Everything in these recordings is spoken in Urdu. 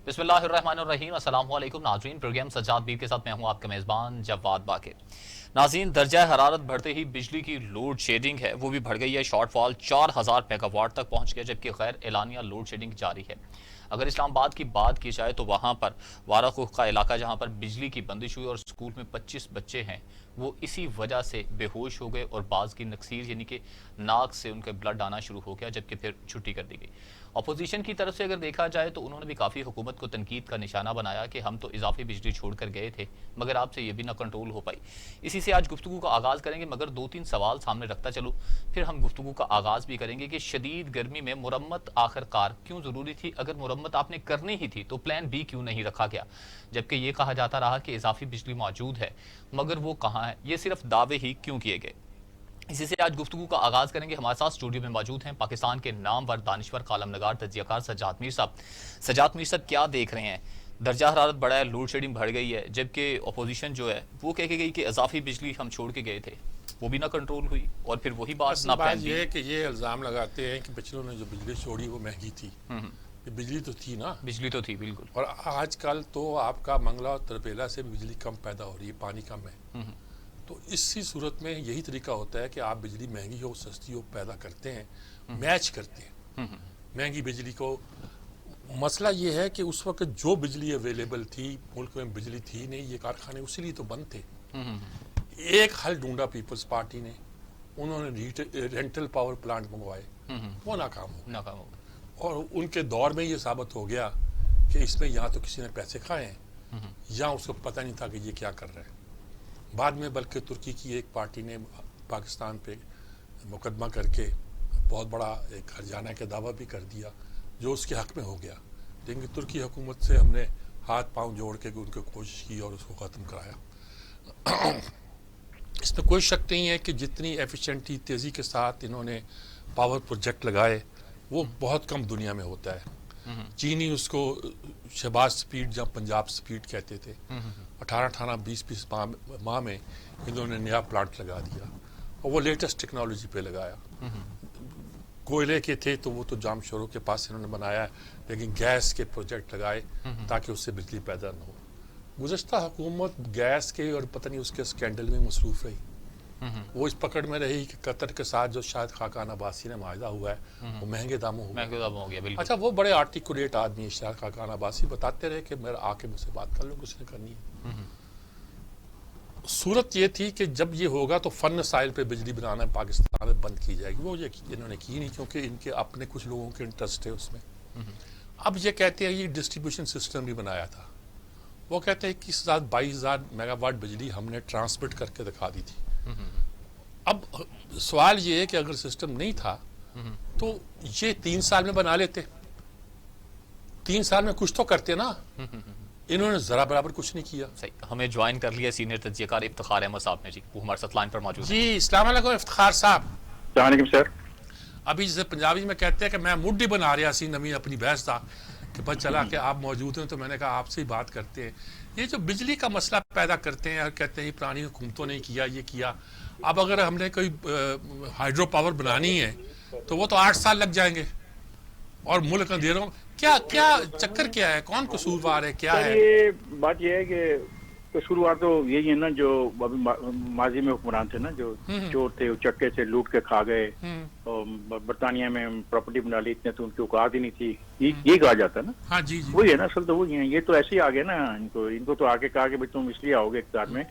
بسم اللہ الرحمن الرحیم۔ السلام علیکم ناظرین، پروگرام سجاد بیر کے ساتھ میں ہوں آپ کا میزبان جواد باقر۔ ناظرین، درجہ حرارت بڑھتے ہی بجلی کی لوڈ شیڈنگ ہے وہ بھی بڑھ گئی ہے۔ شارٹ فال 4000 میگا واٹ تک پہنچ گیا، جبکہ غیر اعلانیہ لوڈ شیڈنگ جاری ہے۔ اگر اسلام آباد کی بات کی جائے تو وہاں پر وارا خوخ کا علاقہ جہاں پر بجلی کی بندش ہوئی اور اسکول میں 25 بچے ہیں وہ اسی وجہ سے بے ہوش ہو گئے اور بعض کی نکسیر یعنی کہ ناک سے ان کے بلڈ آنا شروع ہو گیا، جبکہ پھر چھٹی کر دی گئی۔ اپوزیشن کی طرف سے اگر دیکھا جائے تو انہوں نے بھی کافی حکومت کو تنقید کا نشانہ بنایا کہ ہم تو اضافی بجلی چھوڑ کر گئے تھے مگر آپ سے یہ بھی نہ کنٹرول ہو پائی۔ اسی سے آج گفتگو کا آغاز کریں گے، مگر 2-3 سوال سامنے رکھتا چلو پھر ہم گفتگو کا آغاز بھی کریں گے کہ شدید گرمی میں مرمت آخر کار کیوں ضروری تھی؟ اگر مرمت آپ نے کرنی ہی تھی تو پلان بی کیوں نہیں رکھا گیا؟ جبکہ یہ کہا جاتا رہا کہ اضافی بجلی موجود ہے مگر وہ کہاں ہے؟ یہ صرف دعوے ہی کیوں کیے گئے؟ اسی سے آج گفتگو کا آغاز کریں گے۔ ہمارے ساتھ اسٹوڈیو میں موجود ہیں پاکستان کے نامور دانشور کالم نگار تجزیہ کار سجاد میر صاحب۔ سجاد میر صاحب، کیا دیکھ رہے ہیں؟ درجہ حرارت بڑھا ہے، لوڈ شیڈنگ بڑھ گئی ہے، جبکہ اپوزیشن جو ہے وہ کہہ کے گئی کہ اضافی بجلی ہم چھوڑ کے گئے تھے، وہ بھی نہ کنٹرول ہوئی، اور پھر وہی بات نہ پلان یہ بی۔ ہے کہ یہ الزام لگاتے ہیں کہ پچھلوں نے جو بجلی چھوڑی وہ مہنگی تھی۔ یہ بجلی تو تھی نا، بجلی تو تھی بالکل، اور آج کل تو آپ کا منگلہ اور تربیلا سے بجلی کم پیدا ہو رہی ہے، پانی کم ہے۔ تو اسی صورت میں یہی طریقہ ہوتا ہے کہ آپ بجلی مہنگی ہو سستی ہو پیدا کرتے ہیں، میچ کرتے ہیں مہنگی بجلی کو۔ مسئلہ یہ ہے کہ اس وقت جو بجلی اویلیبل تھی، ملک میں بجلی تھی نہیں، یہ کارخانے اسی لیے تو بند تھے۔ ایک حل ڈھونڈا پیپلز پارٹی نے، انہوں نے رینٹل پاور پلانٹ منگوائے، وہ ناکام ہو، ناکام ہو اور ان کے دور میں یہ ثابت ہو گیا کہ اس میں یا تو کسی نے پیسے کھائے ہیں یا اس کو پتہ نہیں تھا کہ یہ کیا کر رہا ہے۔ بعد میں بلکہ ترکی کی ایک پارٹی نے پاکستان پہ مقدمہ کر کے بہت بڑا ایک ہرجانہ کا دعویٰ بھی کر دیا جو اس کے حق میں ہو گیا، لیکن ترکی حکومت سے ہم نے ہاتھ پاؤں جوڑ کے ان کو کوشش کی اور اس کو ختم کرایا۔ اس میں کوئی شک نہیں ہے کہ جتنی ایفیشینٹی تیزی کے ساتھ انہوں نے پاور پروجیکٹ لگائے وہ بہت کم دنیا میں ہوتا ہے۔ چینی اس کو شہباز سپیڈ یا پنجاب سپیڈ کہتے تھے۔ 18 20 ماہ میں انہوں نے نیا پلانٹ لگا دیا، اور وہ لیٹسٹ ٹیکنالوجی پہ لگایا۔ کوئلے کے تھے تو وہ تو جام شوروں کے پاس انہوں نے بنایا، لیکن گیس کے پروجیکٹ لگائے تاکہ اس سے بجلی پیدا نہ ہو۔ گزشتہ حکومت گیس کے اور پتہ نہیں اس کے اسکینڈل میں مصروف رہی، وہ اس پکڑ میں رہی کہ قطر کے ساتھ جو شاید خاقان عباسی نے معاہدہ ہوا ہے وہ مہنگے داموں ہو گیا بالکل۔ اچھا، وہ بڑے آرٹیکولیٹ آدمی ہیں شاید خاقان عباسی، بتاتے رہے کہ میرا آ کے مجھ سے بات کر لو، کس نے کرنی ہے۔ صورت یہ تھی کہ جب یہ ہوگا تو فن سائل پہ بجلی بنانا پاکستان میں بند کی جائے گی، وہ یہ انہوں نے کی نہیں کیونکہ ان کے اپنے کچھ لوگوں کے انٹرسٹ ہے اس میں۔ اب یہ کہتے ہیں یہ ڈسٹریبیوشن سسٹم بھی بنایا تھا، وہ کہتے ہیں 21,000 میگا واٹ بجلی ہم نے ٹرانسمٹ کر کے دکھا دی تھی۔ اب سوال یہ ہے کہ اگر سسٹم نہیں تھا تو یہ 3 سال میں بنا لیتے، 3 سال میں کچھ تو کرتے نا، انہوں نے ذرا برابر کچھ نہیں کیا۔ صحیح، ہمیں جوائن کر لیا سینئر تجزیہ کار افتخار احمد صاحب نے، جی وہ ہمارے ساتھ لائن پر موجود ہیں۔ جی السلام علیکم افتخار صاحب۔ السلام علیکم سر۔ ابھی جیسے پنجابی میں کہتے ہیں کہ میں مڈ ہی بنا رہا سی نمی اپنی بحث تھا کہ پتہ چلا کہ آپ موجود ہیں تو میں نے کہا آپ سے ہی بات کرتے ہیں۔ یہ جو بجلی کا مسئلہ پیدا کرتے ہیں اور کہتے ہیں پرانی حکومتوں نے کیا یہ کیا، اب اگر ہم نے کوئی ہائیڈرو پاور بنانی ہے تو وہ تو 8 سال لگ جائیں گے، اور ملک اندھیروں کیا چکر کیا ہے؟ کون قصوروار ہے؟ کیا ہے؟ یہ بات یہ ہے کہ قصوروار تو یہی ہے نا جو ابھی ماضی میں حکمران تھے نا، جو چور تھے، وہ چکے سے لوٹ کے کھا گئے اور برطانیہ میں پراپرٹی بنا لی، اتنے تو ان کی اوقات ہی نہیں تھی، یہ کہا جاتا ہے نا۔ ہاں جی جی، وہی ہے نا، اصل تو وہی ہے۔ یہ تو ایسے ہی آ گئے نا، ان کو تو آ کے کہا کہ تم اس لیے آؤ گے اقتدار میں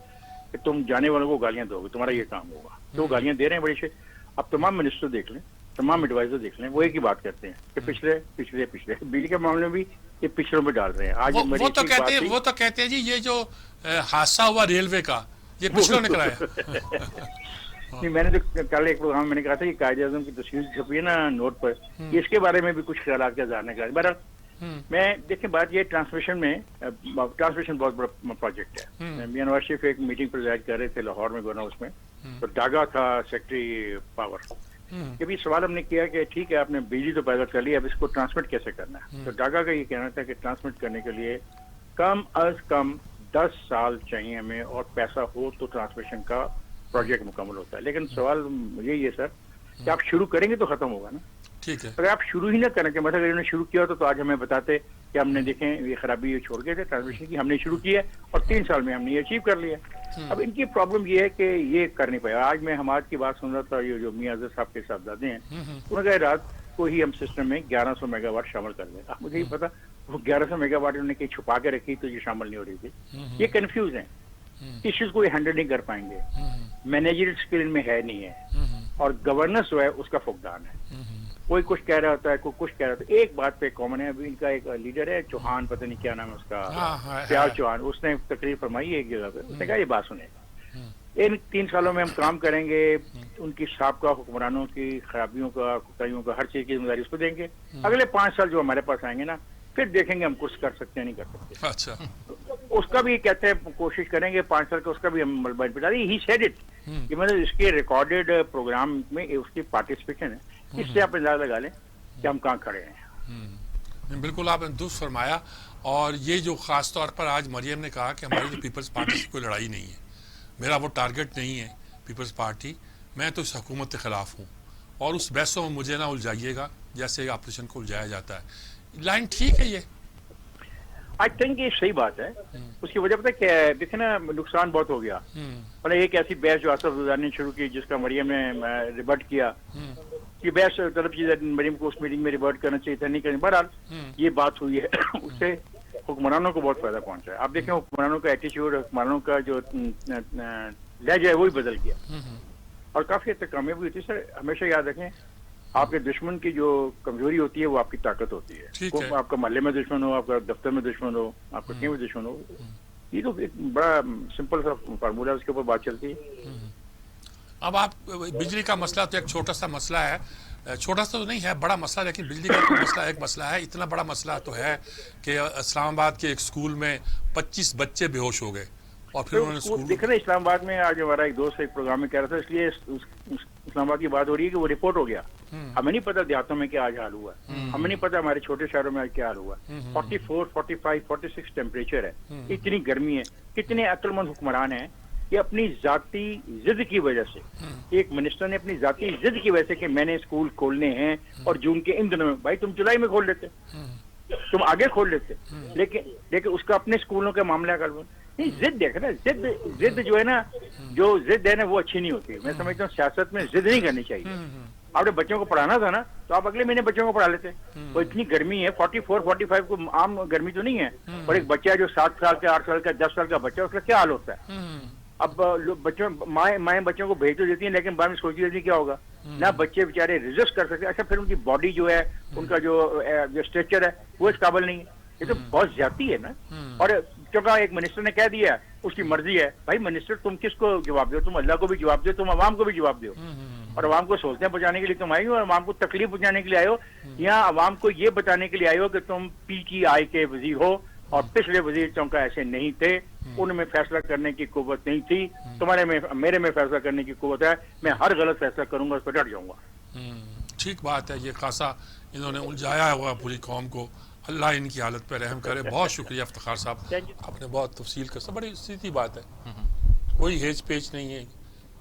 کہ تم جانے والوں کو گالیاں دو گے، تمہارا یہ کام ہوگا۔ تو گالیاں دے رہے ہیں بڑی سے۔ اب تمام منسٹر دیکھ لیں، تمام ایڈوائزر دیکھ لیں، وہ ایک ہی بات کرتے ہیں کہ پچھلے بجلی کے معاملے میں بھی یہ پچھلوں پہ ڈال رہے ہیں۔ آج وہ تو کہتے ہیں جی یہ جو حادثہ ہوا ریلوے کا یہ پچھلوں نے کرایا۔ نہیں، میں نے تو کل ایک پروگرام میں نے کہا تھا کہ قائد اعظم کی تصویر چھپی ہے نا نوٹ پر، اس کے بارے میں بھی کچھ خیالات کا اظہار کرا۔ بہرحال میں دیکھیں بات یہ ٹرانسمیشن بہت بڑا پروجیکٹ ہے۔ میاں نواز شریف ایک میٹنگ پریزائڈ کر رہے تھے لاہور میں گورنر ہاؤس میں، تو ڈاگا تھا سیکرٹری پاور۔ یہ بھی سوال ہم نے کیا کہ ٹھیک ہے آپ نے بجلی تو پیدا کر لی، اب اس کو ٹرانسمٹ کیسے کرنا ہے؟ تو ڈاگا کا یہ کہنا تھا کہ ٹرانسمٹ کرنے کے لیے کم از کم 10 سال چاہیے ہمیں، اور پیسہ ہو تو ٹرانسمیشن کا پروجیکٹ مکمل ہوتا ہے۔ لیکن سوال یہی ہے سر کہ آپ شروع کریں گے تو ختم ہوگا نا۔ ٹھیک ہے، اگر آپ شروع ہی نہ کریں کہ مطلب اگر انہوں نے شروع کیا ہوتا تو آج ہمیں بتاتے کہ ہم نے دیکھیں یہ خرابی یہ چھوڑ گئے تھے ٹرانسمیشن کی، ہم نے شروع کی ہے اور 3 سال میں ہم نے یہ اچیو کر لیا. اب ان کی پرابلم یہ ہے کہ یہ کر نہیں پایا. آج میں حماد کی بات سن رہا تھا، یہ جو میاں اظہر صاحب کے صاحبزادے ہیں، انہوں نے کہا رات کو ہی ہم سسٹم میں 1100 میگا واٹ شامل کر لیں. اب مجھے یہ پتا وہ 1100 میگا واٹ انہوں نے کہیں چھپا کے رکھی تو یہ شامل نہیں ہو رہی تھی. یہ کنفیوز ہیں، ایشوز کو یہ ہینڈل نہیں کر پائیں گے، مینیجر اسکل ان میں ہے نہیں ہے، اور گورننس جو ہے اس کا فقدان ہے. کوئی کچھ کہہ رہا ہوتا ہے، کوئی کچھ کہہ رہا ہوتا ہے. ایک بات پہ کامن ہے، ابھی ان کا ایک لیڈر ہے چوہان، پتہ نہیں کیا نام ہے اس کا، پیاز چوہان، اس نے تقریر فرمائی ہے ایک جگہ پہ، اس نے کہا یہ بات سنیں، ان 3 سالوں میں ہم کام کریں گے، ان کی سابقہ حکمرانوں کی خرابیوں کا، کوتاہیوں کا، ہر چیز کی ذمہ داری اس کو دیں گے. اگلے 5 سال جو ہمارے پاس آئیں گے نا، پھر دیکھیں گے ہم کچھ کر سکتے ہیں نہیں کر سکتے. اچھا اس کا بھی کہتے ہیں کوشش کریں گے 5 سال کا، اس کا بھی ہم ملبہ بتا دیں. ہی سیڈ اٹ کہ مطلب اس کے ریکارڈڈ پروگرام میں اس کی پارٹیسپیشن ہے. اس سے آپ اندازہ لگا لیں کہ ہم کہاں کھڑے ہیں. بالکل آپ نے درست فرمایا. اور یہ جو خاص طور پر آج مریم نے کہا کہ ہماری جو پیپلز پارٹی سے کوئی لڑائی نہیں ہے، میرا وہ ٹارگٹ نہیں ہے پیپلز پارٹی، میں تو اس حکومت کے خلاف ہوں، اور اس بحثوں میں مجھے نہ الجھائیے گا جیسے اپوزیشن کو الجھایا جاتا ہے. لائن ٹھیک ہے یہ؟ آئی تھنک یہ صحیح بات ہے. اس کی وجہ پتہ کیا ہے، دیکھیں نا نقصان بہت ہو گیا. مطلب ایک ایسی بحث جو آصف زرداری نے شروع کی، جس کا مریم نے ریبٹ کیا، یہ بحث طلب چیز مریم کو اس میٹنگ میں ریبٹ کرنا چاہیے تھا، نہیں کرنا. بہرحال یہ بات ہوئی ہے، اس سے حکمرانوں کو بہت فائدہ پہنچا ہے. آپ دیکھیں حکمرانوں کا ایٹیچیوڈ، حکمرانوں کا جو لہجہ ہے وہی بدل گیا، اور کافی حد تک کامیابی ہوئی تھی. سر ہمیشہ یاد رکھیں، آپ کے دشمن کی جو کمزوری ہوتی ہے وہ آپ کی طاقت ہوتی ہے. آپ کا محلے میں دشمن ہو، آپ کا دفتر میں دشمن ہو، آپ کا کہیں بھی دشمن ہو، یہ تو ایک بڑا سمپل سا فارمولہ ہے، اس کے اوپر بات چلتی ہے. اب آپ بجلی کا مسئلہ تو ایک چھوٹا سا مسئلہ ہے، چھوٹا سا تو نہیں ہے، بڑا مسئلہ، لیکن بجلی کا مسئلہ ایک مسئلہ ہے. اتنا بڑا مسئلہ تو ہے کہ اسلام آباد کے ایک اسکول میں 25 بچے بے ہوش ہو گئے، اور پھر انہوں نے اسکول دیکھ رہے اسلام آباد میں. آج ہمارا ایک دوست ایک پروگرام میں کہہ رہا تھا، اس لیے اسلام آباد کی بات ہو رہی ہے کہ وہ رپورٹ ہو گیا. ہمیں نہیں پتا دیہاتوں میں کیا آج حال ہوا ہے، ہمیں نہیں پتا ہمارے چھوٹے شہروں میں آج کیا حال ہوا ہے. 44 45 46 ٹیمپریچر ہے، اتنی گرمی ہے. کتنے عقل مند حکمران ہیں کہ اپنی ذاتی ضد کی وجہ سے، ایک منسٹر نے اپنی ذاتی ضد کی وجہ سے کہ میں نے اسکول کھولنے ہیں اور جون کے ان دنوں میں، بھائی تم جولائی میں کھول لیتے، تم آگے کھول لیتے، لیکن اس کا اپنے اسکولوں کا معاملہ کر لو. نہیں، ضد دیکھ نا، ضد جو ہے نا، جو ضد ہے نا وہ اچھی نہیں ہوتی. میں سمجھتا ہوں سیاست میں ضد نہیں کرنی چاہیے. آپ نے بچوں کو پڑھانا تھا نا تو آپ اگلے مہینے بچوں کو پڑھا لیتے. وہ اتنی گرمی ہے، 44 45 کو عام گرمی تو نہیں ہے، اور ایک بچہ جو 7 سال کا، 8 سال کا، 10 سال کا بچہ، اس کا کیا حال ہوتا ہے. اب بچوں مائیں بچوں کو بھیج تو دیتی ہیں، لیکن بعد میں سوچتی رہتی کیا ہوگا. نہ بچے بیچارے ریزسٹ کر سکتے. اچھا پھر ان کی باڈی جو ہے، ان کا جو اسٹرکچر ہے وہ اس قابل نہیں ہے. یہ تو بہت زیادتی ہے نا. اور چونکہ ایک منسٹر نے کہہ دیا اس کی مرضی ہے، بھائی منسٹر تم کس کو جواب دو؟ تم اللہ کو بھی جواب دو، تم عوام کو بھی جواب دو. اور عوام کو سہولتیں پہنچانے کے لیے تم آئے ہو، اور عوام کو تکلیف پہنچانے کے لیے آئے ہو، یا عوام کو یہ بتانے کے لیے آئے ہو کہ تم پی ٹی آئی کے وزیر ہو، اور پچھلے وزیر چونکہ ایسے نہیں تھے، ان میں فیصلہ کرنے کی قوت نہیں تھی. تمہارے میں، میرے میں فیصلہ کرنے کی قوت ہے. میں ہر غلط فیصلہ کروں گا، اس پہ ڈٹ جاؤں گا. ٹھیک بات ہے. یہ خاصا انہوں نے الجھایا ہوا پوری قوم کو. اللہ ان کی حالت پہ رحم کرے. بہت شکریہ افتخار صاحب، آپ نے بہت تفصیل کر، بڑی سیدھی بات ہے، کوئی ہیج پیچ نہیں ہے،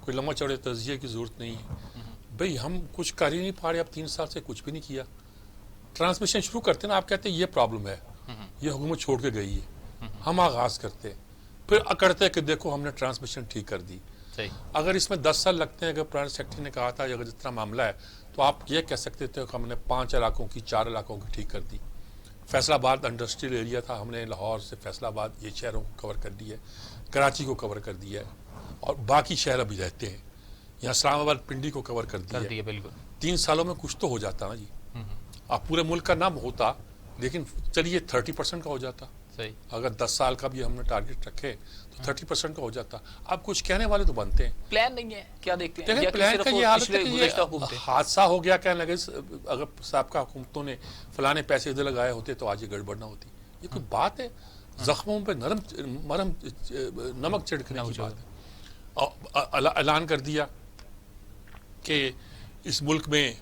کوئی لمبا چوڑے تجزیے کی ضرورت نہیں ہے. بھئی ہم کچھ کر ہی نہیں پا رہے، اب 3 سال سے کچھ بھی نہیں کیا. ٹرانسمیشن شروع کرتے نا، آپ کہتے ہیں یہ پرابلم ہے، یہ حکومت چھوڑ کے گئی ہے، ہم آغاز کرتے، پھر اکڑتے کہ دیکھو ہم نے ٹرانسمیشن ٹھیک کر دی. اگر اس میں 10 سال لگتے ہیں، اگر پرائیویٹ سیکٹر نے کہا تھا اگر جتنا معاملہ ہے تو آپ یہ کہہ سکتے تھے کہ ہم نے 5 علاقوں کی 4 علاقوں کی ٹھیک کر دی. فیصل آباد انڈسٹریل ایریا تھا، ہم نے لاہور سے فیصل آباد یہ شہروں کو کور کر دیا ہے، کراچی کو کور کر دیا ہے، اور باقی شہر ابھی رہتے ہیں. یہاں اسلام آباد پنڈی کو کور کر دیا ہے. بالکل 3 سالوں میں کچھ تو ہو جاتا نا جی. آپ پورے ملک کا نام ہوتا، لیکن چلیے 30% کا ہو جاتا. اگر 10 سال کا بھی ہم نے ٹارگٹ رکھے تو 30% کا ہو جاتا. آپ کچھ کہنے والے تو بنتے ہیں، پلان نہیں ہے. کیا دیکھتے ہیں پلان کا یہ حالت ہے کہ یہ حادثہ ہو گیا، کہنے لگے اگر سابقہ حکومتوں نے فلانے پیسے ادھر لگائے ہوتے تو آج یہ گڑبڑ نہ ہوتی. یہ کوئی بات ہے؟ زخموں پہ نمک چھڑکنے کی بات ہے. اعلان کر دیا کہ اس ملک میں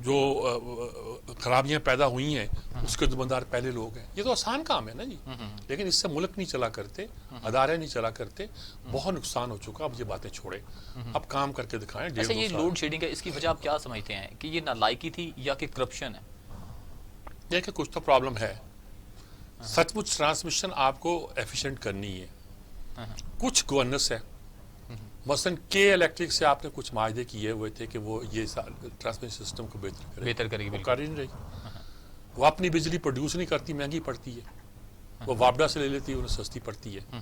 جو خرابیاں پیدا ہوئی ہیں اس کے ذمہ دار پہلے لوگ ہیں. یہ تو آسان کام ہے نا جی، لیکن اس سے ملک نہیں چلا کرتے، ادارے نہیں چلا کرتے. بہت نقصان ہو چکا. اب یہ باتیں چھوڑے، اب کام کر کے دکھائیں. یہ لوڈ شیڈنگ ہے، اس کی وجہ آپ کیا سمجھتے ہیں کہ یہ نالائکی تھی یا کہ کرپشن ہے؟ دیکھیں کچھ تو پرابلم ہے. سچ مچ ٹرانسمیشن آپ کو ایفیشینٹ کرنی ہے. کچھ گورننس ہے. مثلاً کے الیکٹرک سے آپ نے کچھ معاہدے کیے ہوئے تھے کہ وہ یہ ٹرانسمیشن سسٹم کو بہتر کرے گی. وہ کر ہی نہیں رہی. وہ اپنی بجلی پروڈیوس نہیں کرتی, مہنگی پڑتی ہے. وہ وابڈا سے لے لیتی ہے, انہیں سستی پڑتی ہے.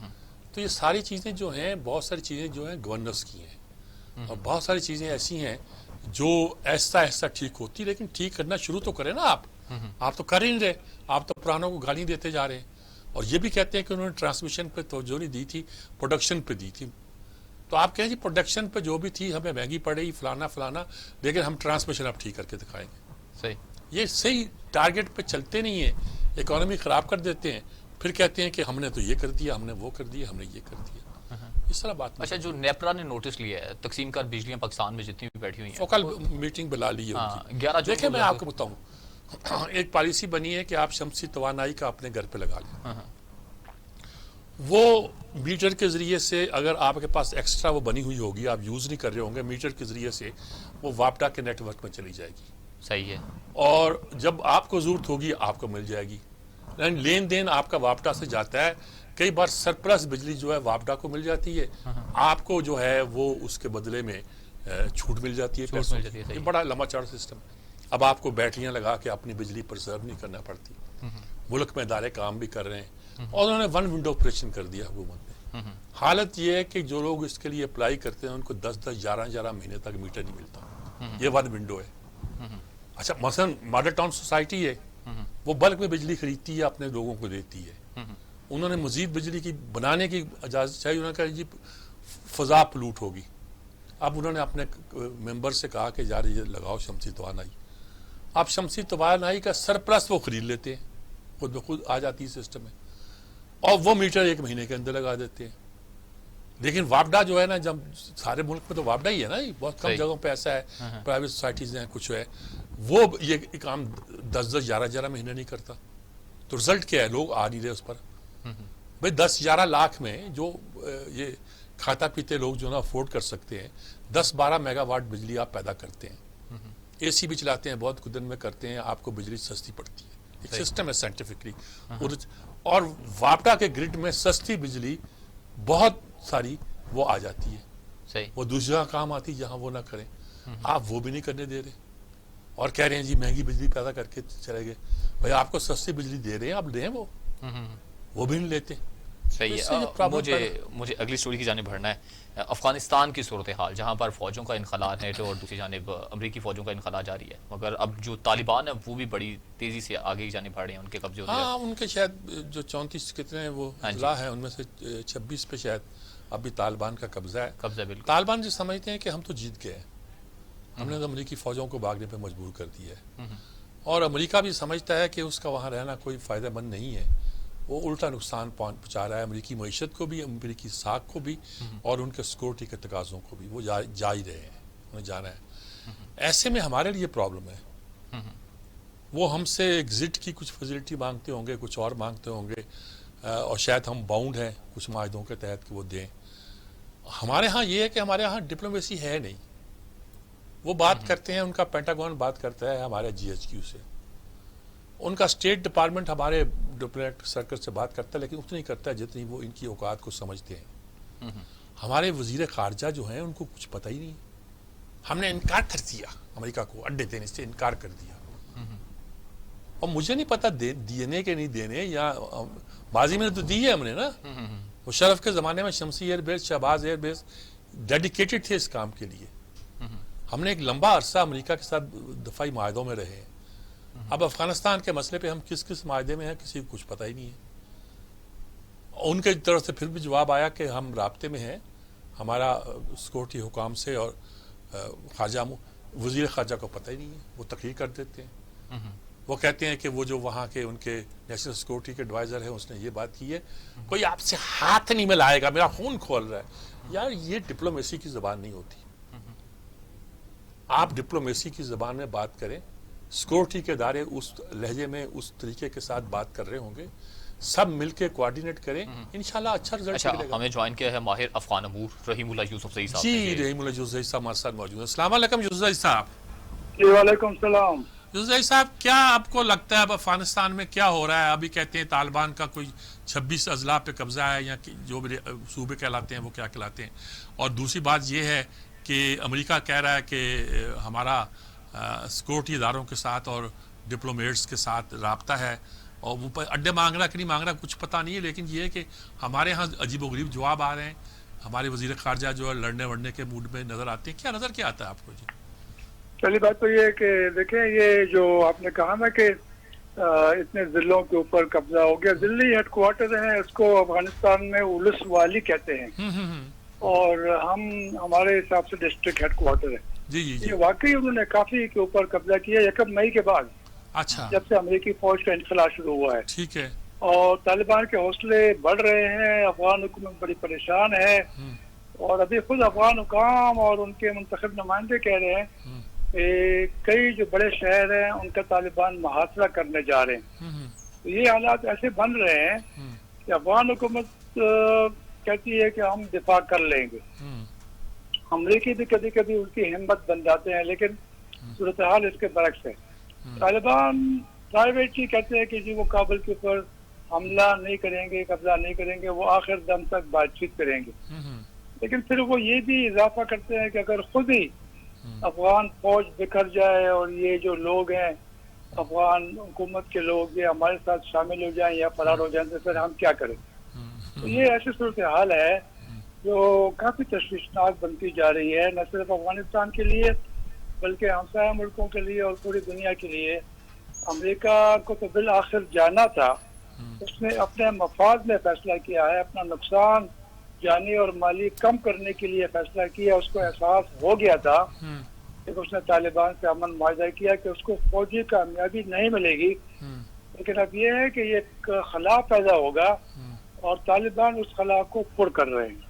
تو یہ ساری چیزیں جو ہیں, بہت ساری چیزیں جو ہیں گورننس کی ہیں, اور بہت ساری چیزیں ایسی ہیں جو ایسا ایسا ٹھیک ہوتی, لیکن ٹھیک کرنا شروع تو کریں نا آپ. آپ تو کر ہی نہیں رہے, آپ تو پرانوں کو گالی دیتے جا رہے ہیں, اور یہ بھی کہتے ہیں کہ انہوں نے ٹرانسمیشن پہ توجہ نہیں دی تھی, پروڈکشن پہ دی تھی. تو آپ کہیں جی پروڈکشن پہ جو بھی تھی ہمیں مہنگی پڑے گی فلانا, لیکن ہم ٹرانسمیشن اب ٹھیک کر کے دکھائیں گے. صحیح. یہ صحیح ٹارگیٹ پہ چلتے نہیں ہیں, اکانومی خراب کر دیتے ہیں, پھر کہتے ہیں کہ ہم نے تو یہ کر دیا, ہم نے وہ کر دیا, ہم نے یہ کر دیا. اس طرح بات. اچھا, جو نیپرا نے نوٹس لیا ہے تقسیم کار بجلیاں پاکستان میں جتنی بھی بیٹھی ہوئی ہیں, کل میٹنگ بلا لی ہے. 11 دیکھیں میں آپ کو بتاؤں, ایک پالیسی بنی ہے کہ آپ شمسی توانائی کا اپنے گھر پہ لگا لیں. وہ میٹر کے ذریعے سے اگر آپ کے پاس ایکسٹرا وہ بنی ہوئی ہوگی, آپ یوز نہیں کر رہے ہوں گے, میٹر کے ذریعے سے وہ واپڈا کے نیٹ ورک میں چلی جائے گی. صحیح ہے. اور جب آپ کو ضرورت ہوگی آپ کو مل جائے گی. لین دین آپ کا واپڈا سے جاتا ہے, کئی بار سرپلس بجلی جو ہے واپڈا کو مل جاتی ہے, آپ کو جو ہے وہ اس کے بدلے میں چھوٹ مل جاتی ہے. یہ بڑا لمبا چوڑا سسٹم. اب آپ کو بیٹریاں لگا کے اپنی بجلی پرزرو نہیں کرنا پڑتی. ملک میں ادارے کام بھی کر رہے ہیں, اور انہوں نے ون ونڈو آپریشن کر دیا حکومت نے. حالت یہ ہے کہ جو لوگ اس کے لیے اپلائی کرتے ہیں ان کو 10-11 مہینے تک میٹر نہیں ملتا. یہ ون ونڈو ہے. اچھا, مثلاً ماڈل ٹاؤن سوسائٹی ہے, وہ بلک میں بجلی خریدتی ہے, اپنے لوگوں کو دیتی ہے. انہوں نے مزید بجلی کی بنانے کی اجازت چاہیے. انہوں نے کہا جی فضا پلوٹ ہوگی. اب انہوں نے اپنے ممبر سے کہا کہ یار یہ لگاؤ شمسی توانائی. آپ شمسی توانائی کا سرپلس وہ خرید لیتے ہیں, خود بخود آ جاتی ہے سسٹم میں, اور وہ میٹر 1 مہینے کے اندر لگا دیتے ہیں. لیکن واپڈا جو ہے نا, جب سارے ملک میں تو واپڈا ہی ہے نا, بہت کم جگہوں پہ ایسا ہے, پرائیویٹ سوسائٹیز ہیں کچھ ہے, وہ یہ کام 10-11 مہینے نہیں کرتا. تو رزلٹ کیا ہے, لوگ آ نہیں رہے اس پر. بھائی 10-11 لاکھ میں جو یہ کھاتا پیتے لوگ جو نا افورڈ کر سکتے ہیں, 10-12 میگا واٹ بجلی آپ پیدا کرتے ہیں. اے سی بھی چلاتے ہیں, بہت کچھ دن میں کرتے ہیں, آپ کو بجلی سستی پڑتی ہے. ایک سسٹم ہے سائنٹیفکلی. اور واپڈا کے گرڈ میں سستی بجلی بہت ساری وہ آ جاتی ہے. وہ دوسری جگہ کام آتی ہے جہاں وہ نہ کریں. آپ وہ بھی نہیں کرنے دے رہے, اور کہہ رہے ہیں جی مہنگی بجلی پیدا کر کے چلے گئے. بھائی آپ کو سستی بجلی دے رہے ہیں, آپ لیں, وہ بھی نہیں لیتے. صحیح ہے. مجھے اگلی سٹوری کی جانب بڑھنا ہے. افغانستان کی صورتحال, جہاں پر فوجوں کا انخلاء ہے تو اور دوسری جانب امریکی فوجوں کا انخلاء جاری ہے, مگر اب جو طالبان ہیں وہ بھی بڑی تیزی سے آگے کی جانب بڑھ رہے ہیں. ان کے قبضے ہوتے ہیں. ہاں, ان کے شاید جو 34 کتنے وہ اضلاع ہیں, ان میں سے 26 پہ شاید ابھی طالبان کا قبضہ ہے. بالکل. طالبان جو سمجھتے ہیں کہ ہم تو جیت گئے ہیں, ہم نے تو امریکی فوجوں کو بھاگنے پہ مجبور کر دیا ہے, اور امریکہ بھی سمجھتا ہے کہ اس کا وہاں رہنا کوئی فائدہ مند نہیں ہے. وہ الٹا نقصان پہنچا رہا ہے امریکی معیشت کو بھی, امریکی ساکھ کو بھی, اور ان کے سیکورٹی کے تقاضوں کو بھی. وہ جا ہی رہے ہیں, انہیں جانا ہے. ایسے میں ہمارے لیے پرابلم ہے. وہ ہم سے ایگزٹ کی کچھ فیسلٹی مانگتے ہوں گے, کچھ اور مانگتے ہوں گے, اور شاید ہم باؤنڈ ہیں کچھ معاہدوں کے تحت کہ وہ دیں. ہمارے ہاں یہ ہے کہ ہمارے ہاں ڈپلومیسی ہے نہیں. وہ بات کرتے ہیں, ان کا پینٹاگون بات کرتا ہے ہمارے GHQ سے, ان کا اسٹیٹ ڈپارٹمنٹ ہمارے ڈپلومیٹ سرکل سے بات کرتا ہے, لیکن اتنی کرتا ہے جتنی وہ ان کی اوقات کو سمجھتے ہیں. ہمارے وزیر خارجہ جو ہیں ان کو کچھ پتہ ہی نہیں. ہم نے انکار کر دیا, امریکہ کو اڈے دینے سے انکار کر دیا. اور مجھے نہیں پتا دینے کے نہیں دینے, یا بازی میں تو دی ہے ہم نے نا. مشرف کے زمانے میں Shamsi air base, Shahbaz air base dedicated تھے اس کام کے لیے. ہم نے ایک لمبا عرصہ امریکہ کے ساتھ دفاعی معاہدوں میں رہے. اب افغانستان کے مسئلے پہ ہم کس معاہدے میں ہیں کسی کو کچھ پتہ ہی نہیں ہے. ان کے طرف سے پھر بھی جواب آیا کہ ہم رابطے میں ہیں, ہمارا سیکورٹی حکام سے, اور خارجہ وزیر خارجہ کو پتہ ہی نہیں ہے. وہ تقریر کر دیتے ہیں. وہ کہتے ہیں کہ وہ جو وہاں کے ان کے نیشنل سیکورٹی کے ایڈوائزر ہیں اس نے یہ بات کی ہے, کوئی آپ سے ہاتھ نہیں ملائے گا, میرا خون کھول رہا ہے. یار یہ ڈپلومیسی کی زبان نہیں ہوتی. آپ ڈپلومیسی کی زبان میں بات کریں, سیکورٹی کے ادارے اس لہجے میں اس طریقے کے ساتھ بات کر رہے ہوں گے, سب مل کے کوارڈینیٹ کریں, انشاءاللہ اچھا رزلٹ ملے گا. ہمیں جوائن کیا ہے ماہر افغان امور رحیم اللہ یوسف صاحب. جی, رحیم اللہ یوسف صاحب ہمارے ساتھ موجود ہیں. السلام علیکم یوسف صاحب. جی وعلیکم السلام. یوسف صاحب کیا آپ کو لگتا ہے اب افغانستان میں کیا ہو رہا ہے؟ ابھی کہتے ہیں طالبان کا کوئی 26 اضلاع پہ قبضہ ہے یا جو بھی صوبے کہلاتے ہیں وہ کیا کہلاتے ہیں، اور دوسری بات یہ ہے کہ امریکہ کہہ رہا ہے کہ ہمارا سیکورٹی اداروں کے ساتھ اور ڈپلومیٹس کے ساتھ رابطہ ہے، اور وہ اڈے مانگ رہا کہ نہیں مانگ رہا کچھ پتہ نہیں ہے، لیکن یہ ہے کہ ہمارے ہاں عجیب و غریب جواب آ رہے ہیں. ہمارے وزیر خارجہ جو ہے لڑنے وڑنے کے موڈ میں نظر آتے ہیں. کیا نظر کیا آتا ہے آپ کو جی؟ پہلی بات تو یہ ہے کہ دیکھیں یہ جو آپ نے کہا نا کہ اتنے ضلعوں کے اوپر قبضہ ہو گیا، ضلعی ہیڈ کوارٹر ہیں، اس کو افغانستان میں اولس والی کہتے ہیں، اور ہمارے حساب سے ڈسٹرکٹ ہیڈ کوارٹر ہے. جی جی جی. یہ واقعی انہوں نے کافی کے اوپر قبضہ کیا 1 مئی کے بعد، اچھا جب سے امریکی فوج کا انخلا شروع ہوا ہے. ٹھیک ہے. اور طالبان کے حوصلے بڑھ رہے ہیں، افغان حکومت بڑی پریشان ہے، اور ابھی خود افغان حکام اور ان کے منتخب نمائندے کہہ رہے ہیں کہ کئی جو بڑے شہر ہیں ان کا طالبان محاصرہ کرنے جا رہے ہیں. تو یہ حالات ایسے بن رہے ہیں کہ افغان حکومت کہتی ہے کہ ہم دفاع کر لیں گے، امریکی بھی کبھی کبھی ان کی ہمت بن جاتے ہیں، لیکن صورتحال اس کے برعکس ہے. طالبان پرائیویٹلی کہتے ہیں کہ جی وہ کابل کے اوپر حملہ نہیں کریں گے، قبضہ نہیں کریں گے، وہ آخر دم تک بات چیت کریں گے. لیکن پھر وہ یہ بھی اضافہ کرتے ہیں کہ اگر خود ہی افغان فوج بکھر جائے اور یہ جو لوگ ہیں افغان حکومت کے لوگ یہ ہمارے ساتھ شامل ہو جائیں یا فرار ہو جائیں تو پھر ہم کیا کریں. تو یہ ایسی صورتحال ہے جو کافی تشویشناک بنتی جا رہی ہے، نہ صرف افغانستان کے لیے بلکہ ہمسایہ ملکوں کے لیے اور پوری دنیا کے لیے. امریکہ کو تو بالآخر جانا تھا، اس نے اپنے مفاد میں فیصلہ کیا ہے، اپنا نقصان جانی اور مالی کم کرنے کے لیے فیصلہ کیا. اس کو احساس ہو گیا تھا کہ اس نے طالبان سے امن معاہدہ کیا کہ اس کو فوجی کامیابی نہیں ملے گی، لیکن اب یہ ہے کہ یہ ایک خلا پیدا ہوگا اور طالبان اس خلا کو پر کر رہے ہیں.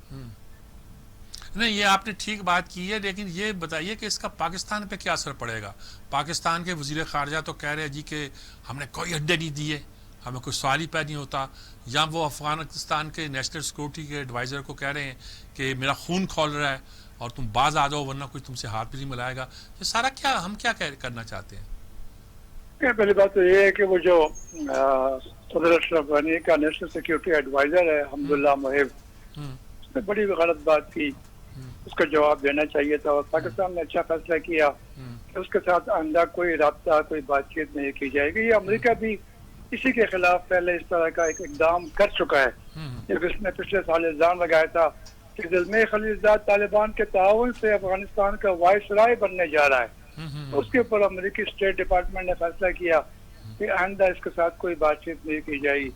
نہیں یہ آپ نے ٹھیک بات کی ہے، لیکن یہ بتائیے کہ اس کا پاکستان پہ کیا اثر پڑے گا؟ پاکستان کے وزیر خارجہ تو کہہ رہے ہیں جی کہ ہم نے کوئی اڈے نہیں دیے، ہمیں کوئی سوال ہی پہ نہیں ہوتا، یا وہ افغانستان کے نیشنل سیکورٹی کے ایڈوائزر کو کہہ رہے ہیں کہ میرا خون کھول رہا ہے اور تم باز آ جاؤ ورنہ کوئی تم سے ہاتھ بھی نہیں ملائے گا. یہ سارا کیا ہم کیا کرنا چاہتے ہیں؟ پہلی بات تو یہ ہے کہ وہ جو صدر اشرف غنی کا نیشنل سیکورٹی ایڈوائزر ہے حمداللہ محب، اس نے بڑی غلط بات کی، اس کا جواب دینا چاہیے تھا. اور پاکستان نے اچھا فیصلہ کیا کہ اس کے ساتھ آئندہ کوئی رابطہ کوئی بات چیت نہیں کی جائے گی. یہ امریکہ بھی اسی کے خلاف پہلے اس طرح کا ایک اقدام کر چکا ہے، جب اس نے پچھلے سال الزام لگایا تھا کہ زلمے خلیلزاد طالبان کے تعاون سے افغانستان کا وائس رائے بننے جا رہا ہے. اس کے اوپر امریکی اسٹیٹ ڈپارٹمنٹ نے فیصلہ کیا کہ آئندہ اس کے ساتھ کوئی بات چیت نہیں کی جائے گی.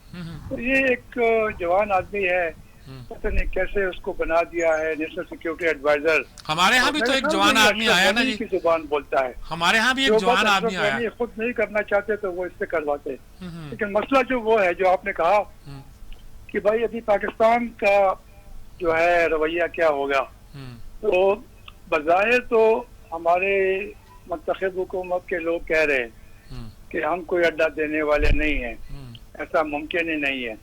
تو یہ ایک جوان آدمی ہے، پتہ نہیں کیسے اس کو بنا دیا ہے نیشنل سیکورٹی ایڈوائزر. ہمارے ہاں بھی تو ایک جوان آدمی آیا نا جی، کی زبان بولتا ہے. ہمارے ہاں بھی ایک جوان آدمی آیا، خود نہیں کرنا چاہتے تو وہ اس سے کرواتے. لیکن مسئلہ جو وہ ہے جو آپ نے کہا کہ بھائی ابھی پاکستان کا جو ہے رویہ کیا ہوگا، تو بظاہر تو ہمارے منتخب حکومت کے لوگ کہہ رہے ہیں کہ ہم کوئی اڈا دینے والے نہیں ہیں، ایسا ممکن ہی نہیں ہے.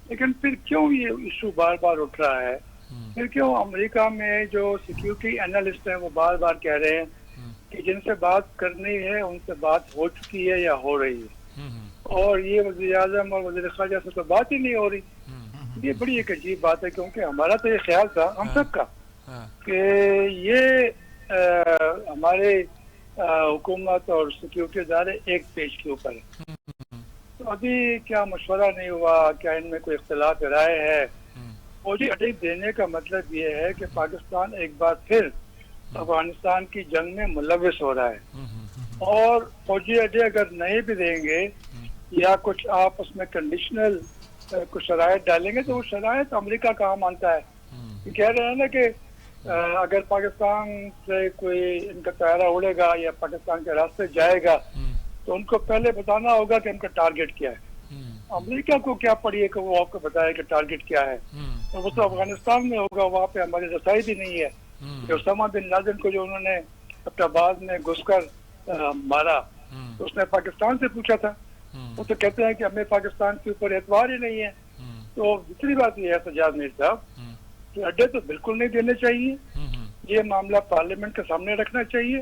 لیکن پھر کیوں یہ ایشو بار بار اٹھ رہا ہے؟ پھر کیوں امریکہ میں جو سیکیورٹی اینالسٹ ہیں وہ بار بار کہہ رہے ہیں کہ جن سے بات کرنی ہے ان سے بات ہو چکی ہے یا ہو رہی ہے، اور یہ وزیر اعظم اور وزیر خارجہ سے تو بات ہی نہیں ہو رہی. یہ بڑی ایک عجیب بات ہے، کیونکہ ہمارا تو یہ خیال تھا ہم سب کا کہ یہ ہمارے حکومت اور سیکیورٹی ادارے ایک پیج کے اوپر ہے. تو ابھی کیا مشورہ نہیں ہوا؟ کیا ان میں کوئی اختلاف رائے ہے؟ فوجی اڈے دینے کا مطلب یہ ہے کہ پاکستان ایک بار پھر افغانستان کی جنگ میں ملوث ہو رہا ہے، اور فوجی اڈے اگر نہیں بھی دیں گے یا کچھ آپ اس میں کنڈیشنل کچھ شرائط ڈالیں گے تو وہ شرائط امریکہ کہاں مانتا ہے. یہ کہہ رہے ہیں نا کہ اگر پاکستان سے کوئی ان کا طیارہ اڑے گا یا پاکستان کے راستے جائے گا تو ان کو پہلے بتانا ہوگا کہ ان کا ٹارگٹ کیا ہے. امریکہ کو کیا پڑی ہے کہ وہ آپ کو بتائے کہ ٹارگٹ کیا ہے؟ اور وہ تو افغانستان میں ہوگا، وہاں پہ ہماری رسائی بھی نہیں ہے. کہ اسامہ بن لادن کو جو انہوں نے اپنا بعد میں گھس کر مارا تو اس نے پاکستان سے پوچھا تھا، وہ تو کہتے ہیں کہ ہمیں پاکستان کے اوپر اعتبار ہی نہیں ہے. تو دوسری بات یہ ہے سجاد میر صاحب کہ اڈے تو بالکل نہیں دینے چاہیے، یہ معاملہ پارلیمنٹ کے سامنے رکھنا چاہیے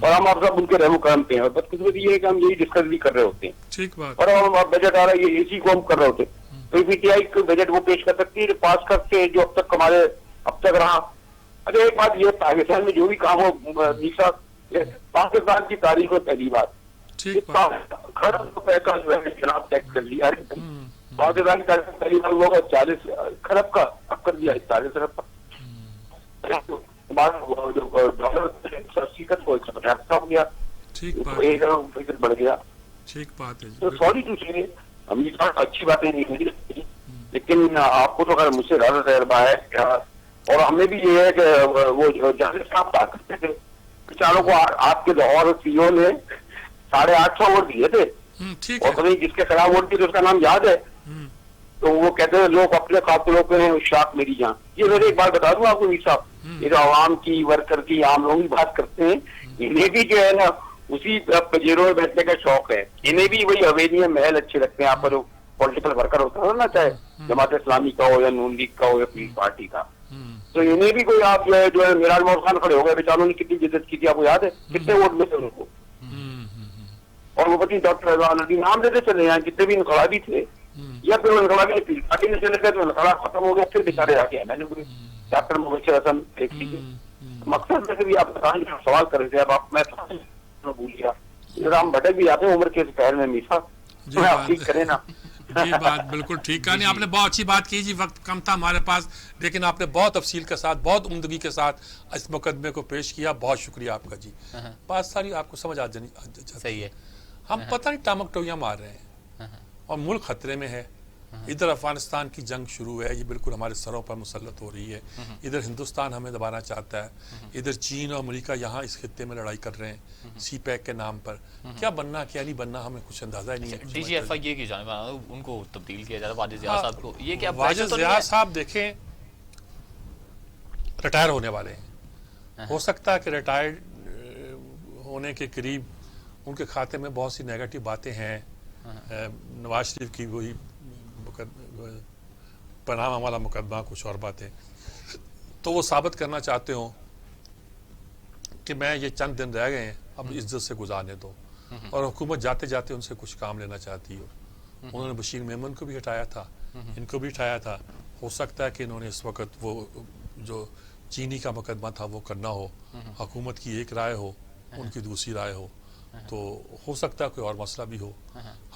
اور ہم آپ سب ان کے رحم کرم پہ ہیں, اور بدقسمتی یہ ہے کہ ہم یہی ڈسکس بھی کر رہے ہوتے ہیں, ٹھیک بات. اور ہم بجٹ آ رہا ہے یہ اسی کو ہم کر رہے ہوتے ہیں. تو پی ٹی آئی کو بجٹ وہ پیش کر سکتی ہے پاس کر کے جو اب تک رہا. اچھا ایک بات یہ, پاکستان میں جو بھی کام ہو نیسا, پاکستان کی تاریخ میں پہلی بات کھرب روپے کا جو ہے جناب ٹیکس کر لیا. پاکستان کی تاریخ میں پہلی بار ہوگا 40 کھرب کا, اب کر دیا 40 ارب کا. ہمارا جو ڈالر حقیقت کو 150 کا ہو گیا, 1 ارب فکر بڑھ گیا. ٹھیک بات ہے. تو سوری ٹو سے امیر خان اچھی باتیں نہیں ہوئی, لیکن آپ کو تو اگر مجھ سے زیادہ تجربہ ہے, اور ہمیں بھی یہ ہے کہ وہ جہاز صاحب بات کرتے تھے بیچاروں کو آپ کے لاہور سی او نے 850 ووٹ دیے تھے, اور پتہ نہیں جس کے خلاف ووٹ دیے اس کا نام یاد ہے, تو وہ کہتے ہیں لوگ اپنے قاتلوں پہ ہیں شاک میری جان. یہ میں نے ایک بات بتا دوں آپ کو میر صاحب, یہ جو عوام کی ورکر کی عام لوگ کی بات کرتے ہیں, انہیں بھی جو ہے نا اسی پجیروں میں بیٹھنے کا شوق ہے, انہیں بھی وہی حویلیاں محل اچھے لگتے ہیں. آپ کا جو پولیٹیکل ورکر ہوتا ہے نا, چاہے جماعت اسلامی کا ہو یا نون لیگ کا ہو یا پیپلز پارٹی کا, تو انہیں بھی کوئی آپ جو ہے میراج محمد خان کھڑے ہو گئے بیچاروں نے کتنی جدت کی تھی, آپ کو یاد ہے کتنے ووٹ میں تھے ان کو, اور وہ پتی ڈاکٹر رضوان الدین نام دیتے چلے ہیں جتنے بھی انقلابی تھے, یا پھر انقلابی پارٹی میں چلے گئے تو انقلاب ختم ہو گیا, پھر بیچارے آ گئے. میں نے ڈاکٹر مبشر حسن ایک چیز مقصد میں بھی آپ سوال کر رہے تھے, اب آپ میں بھول گیا, ہم بھٹک بھی آتے ہیں عمر کے پہل میں میسا, آپ ٹھیک کریں نا. جی بات بالکل ٹھیک کہا. نہیں آپ نے بہت اچھی بات کی جی, وقت کم تھا ہمارے پاس, لیکن آپ نے بہت تفصیل کے ساتھ بہت عمدگی کے ساتھ اس مقدمے کو پیش کیا, بہت شکریہ آپ کا جی. بات ساری آپ کو سمجھ آ جانی صحیح ہے. ہم پتہ نہیں ٹامک ٹویاں مار رہے ہیں اور ملک خطرے میں ہے. ادھر افغانستان کی جنگ شروع ہے, یہ بالکل ہمارے سروں پر مسلط ہو رہی ہے. ادھر ہندوستان ہمیں دبانا چاہتا ہے, ادھر چین اور امریکہ یہاں اس خطے میں لڑائی کر رہے ہیں سی پیک کے نام پر. کیا بننا کیا نہیں بننا ہمیں کچھ اندازہ ہی نہیں ہے. ڈی جی ایف آئی کی جانب ان کو تبدیل کیا جاتا ہے واجد ضیاء صاحب کو, یہ کیا واجد ضیاء صاحب دیکھیں ریٹائر ہونے والے ہیں, ہو سکتا ہے کہ ریٹائرڈ ہونے کے قریب ان کے کھاتے میں بہت سی نیگیٹو باتیں ہیں. نواز شریف کی وہی پناہ والا مقدمہ, کچھ اور باتیں, تو وہ ثابت کرنا چاہتے ہوں کہ میں یہ چند دن رہ گئے ہیں اب عزت سے گزارنے دو, اور حکومت جاتے جاتے ان سے کچھ کام لینا چاہتی ہو. انہوں نے بشیر میمن کو بھی ہٹایا تھا, ان کو بھی ہٹایا تھا. ہو سکتا ہے کہ انہوں نے اس وقت وہ جو چینی کا مقدمہ تھا وہ کرنا ہو, حکومت کی ایک رائے ہو ان کی دوسری رائے ہو تو سکتا ہے کوئی اور مسئلہ بھی ہو.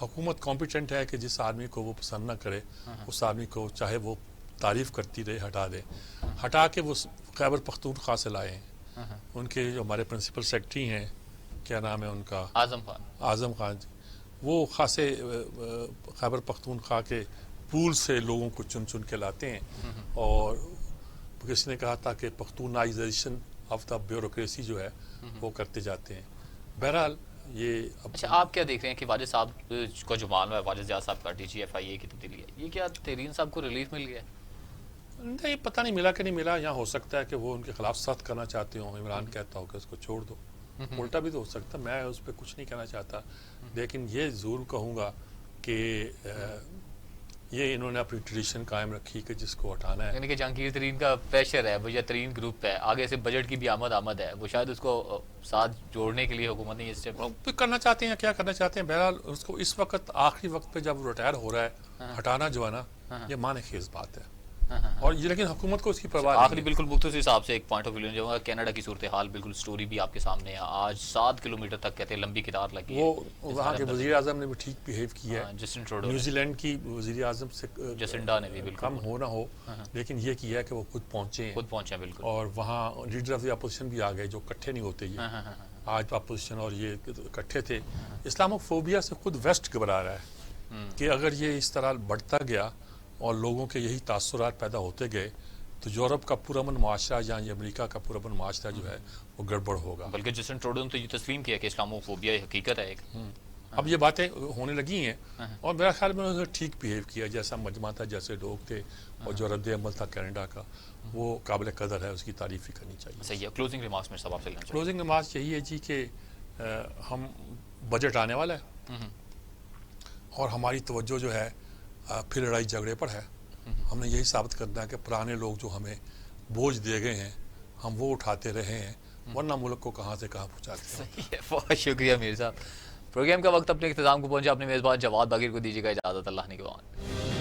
حکومت کمپیٹنٹ ہے کہ جس آدمی کو وہ پسند نہ کرے اس آدمی کو چاہے وہ تعریف کرتی رہے ہٹا دے. ہٹا کے وہ خیبر پختونخوا سے لائے ہیں. ان کے جو ہمارے پرنسپل سیکرٹری ہیں, کیا نام ہے ان کا, اعظم خان جی, وہ خاصے خیبر پختونخوا کے پول سے لوگوں کو چن چن کے لاتے ہیں, اور کسی نے کہا تھا کہ پختونائزیشن آف دا بیوروکریسی جو ہے وہ کرتے جاتے ہیں. بہرحال یہ اچھا آپ کیا دیکھ رہے ہیں کہ واجد صاحب کو جو معاملہ ہے واجد ضیاء صاحب کا ڈی جی ایف آئی اے کی تبدیلی ہے, یہ کیا تحرین صاحب کو ریلیف مل گیا؟ نہیں پتہ نہیں ملا کہ نہیں ملا. یہاں ہو سکتا ہے کہ وہ ان کے خلاف سخت کرنا چاہتے ہوں, عمران کہتا ہو کہ اس کو چھوڑ دو, الٹا بھی تو ہو سکتا. میں اس پہ کچھ نہیں کہنا چاہتا, لیکن یہ ضرور کہوں گا کہ یہ انہوں نے اپنی ٹریڈیشن قائم رکھی کہ جس کو ہٹانا ہے. یعنی کہ جہانگیر ترین کا پریشر ہے, وجہ ترین گروپ ہے, آگے سے بجٹ کی بھی آمد ہے, وہ شاید اس کو ساتھ جوڑنے کے لیے حکومت نے یہ اسٹیپ کرنا چاہتے ہیں, کیا کرنا چاہتے ہیں. بہرحال اس کو اس وقت آخری وقت پہ جب وہ ریٹائر ہو رہا ہے, ہٹانا جو ہے نا یہ معنی خیز بات ہے, اور یہ لیکن حکومت کو اس کی پرواہ نہیں. آخری بالکل مختصر حساب سے ایک پوائنٹ آف ویو جو ہے کینیڈا کی صورتحال بالکل سٹوری بھی آپ کے سامنے ہے. آج 7 کلومیٹر تک کہتے ہیں لمبی قطار لگی ہے. وہ وہاں کے وزیر اعظم نے بھی ٹھیک بیہیو کیا ہے, جسٹن ٹروڈو, نیوزی لینڈ کی وزیر اعظم سے جسنڈا نے بھی بالکل کم ہو نہ ہو, لیکن یہ کیا ہے کہ وہ خود پہنچے ہیں بالکل, اور وہاں لیڈر آف دی اپوزیشن بھی آ گئے جو اکٹھے نہیں ہوتے. یہ آج اپوزیشن اور یہ اکٹھے تھے. اسلامو فوبیا سے خود ویسٹ گھبرا رہا ہے کہ اگر یہ اس طرح بڑھتا گیا اور لوگوں کے یہی تاثرات پیدا ہوتے گئے تو یورپ کا پرامن معاشرہ یا یہ امریکہ کا پرامن معاشرہ جو ہے وہ گڑبڑ ہوگا. بلکہ جسٹن ٹروڈو نے تو یہ تسلیم کیا کہ اسلامو فوبیا حقیقت ہے ایک. اب یہ باتیں ہونے لگی ہیں, اور میرا خیال میں انہوں نے ٹھیک بیہیو کیا, جیسا مجمع تھا, جیسے لوگ تھے, اور جو رد عمل تھا کینیڈا کا وہ قابل قدر ہے, اس کی تعریف ہی کرنی چاہیے. صحیح ہے. کلوزنگ ریمارکس میں سب آپ سے لینا چاہیے. کلوزنگ ریمارکس یہی ہے جی کہ ہم بجٹ آنے والا ہے اور ہماری توجہ جو ہے پھر لڑائی جھگڑے پر ہے. ہم نے یہی ثابت کرنا ہے کہ پرانے لوگ جو ہمیں بوجھ دے گئے ہیں ہم وہ اٹھاتے رہے ہیں, ورنہ ملک کو کہاں سے کہاں پہنچا دیا۔ صحیح ہے، بہت شکریہ میر صاحب۔ پروگرام کا وقت اپنے اختتام کو پہنچا، اپنے میزبان جواد باقر کو دیجیے گا اجازت، اللہ نگہبان۔